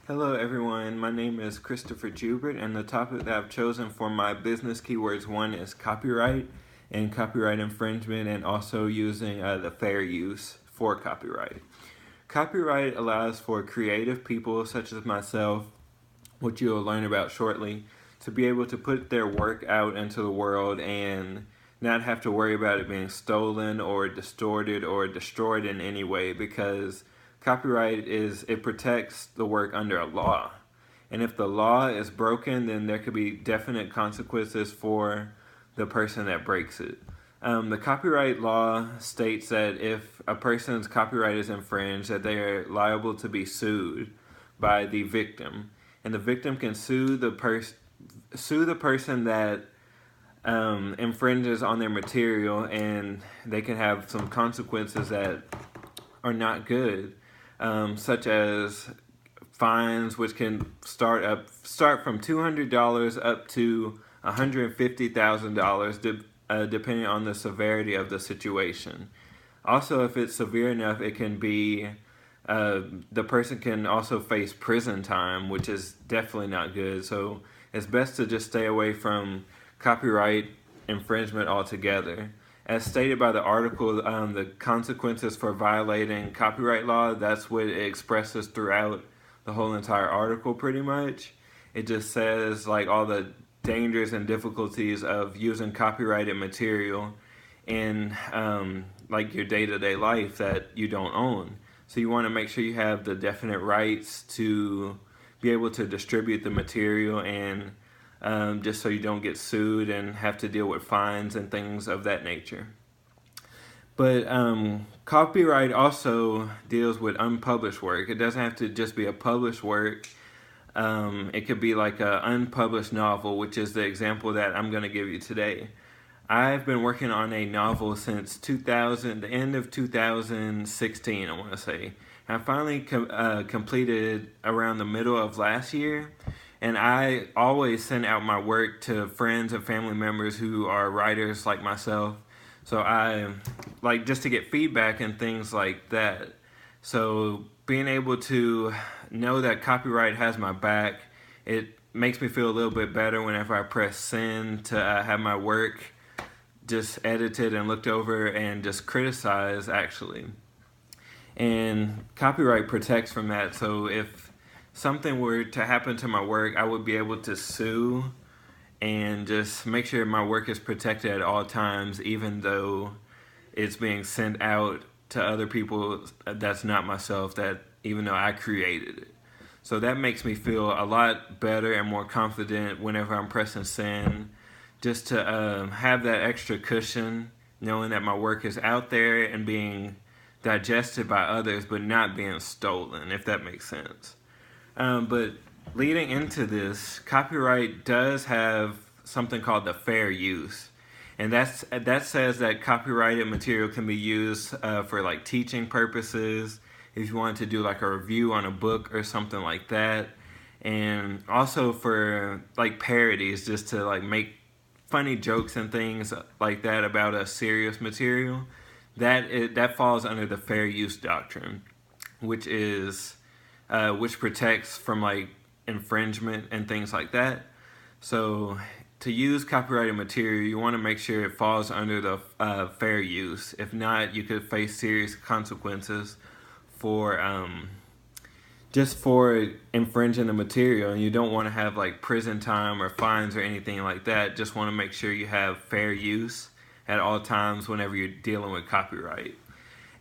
Hello, everyone. My name is Christopher Jubert, and the topic that I've chosen for my business keywords one is copyright and copyright infringement, and also using the fair use for copyright. Copyright allows for creative people such as myself, which you'll learn about shortly, to be able to put their work out into the world and not have to worry about it being stolen or distorted or destroyed in any way, because copyright it protects the work under a law. And if the law is broken, then there could be definite consequences for the person that breaks it. The copyright law states that if a person's copyright is infringed, that they are liable to be sued by the victim, and the victim can sue the person that infringes on their material, and they can have some consequences that are not good, such as fines, which can start from $200 up to $150,000, depending on the severity of the situation. Also, if it's severe enough, it can be the person can also face prison time, which is definitely not good. So it's best to just stay away from copyright infringement altogether. As stated by the article, the consequences for violating copyright law, that's what it expresses throughout the whole entire article pretty much. It just says like all the dangers and difficulties of using copyrighted material in like your day-to-day life that you don't own. So you want to make sure you have the definite rights to be able to distribute the material, and just so you don't get sued and have to deal with fines and things of that nature. But copyright also deals with unpublished work. It doesn't have to just be a published work. It could be like an unpublished novel, which is the example that I'm going to give you today. I've been working on a novel since the end of 2016, I want to say. I finally completed around the middle of last year, and I always send out my work to friends and family members who are writers like myself. So I like just to get feedback and things like that. So being able to know that copyright has my back, it makes me feel a little bit better whenever I press send to have my work just edited and looked over and just criticized, actually. And copyright protects from that. So if something were to happen to my work, I would be able to sue and just make sure my work is protected at all times, even though it's being sent out to other people that's not myself, that even though I created it. So that makes me feel a lot better and more confident whenever I'm pressing send, just to have that extra cushion, knowing that my work is out there and being digested by others, but not being stolen, if that makes sense. But leading into this, copyright does have something called the fair use. And that says that copyrighted material can be used for like teaching purposes, if you wanted to do like a review on a book or something like that, and also for like parodies, just to like make funny jokes and things like that about a serious material. That falls under the fair use doctrine, which is which protects from like infringement and things like that. So to use copyrighted material, you want to make sure it falls under the fair use. If not, you could face serious consequences for just for infringing the material, and you don't want to have like prison time or fines or anything like that. Just want to make sure you have fair use at all times whenever you're dealing with copyright.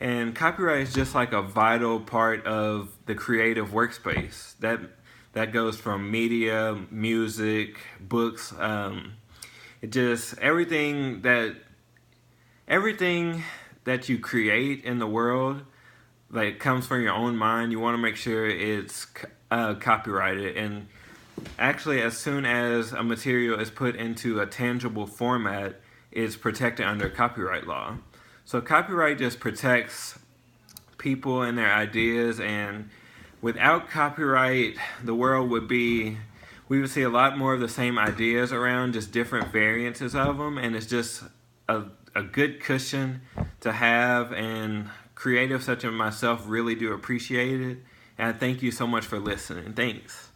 And copyright is just like a vital part of the creative workspace. That goes from media, music, books. It just everything that you create in the world, like, comes from your own mind. You want to make sure it's copyrighted. And actually, as soon as a material is put into a tangible format, it's protected under copyright law. So copyright just protects people and their ideas, and without copyright, the world we would see a lot more of the same ideas around, just different variances of them, and it's just a good cushion to have, and creatives such as myself really do appreciate it, And thank you so much for listening. Thanks.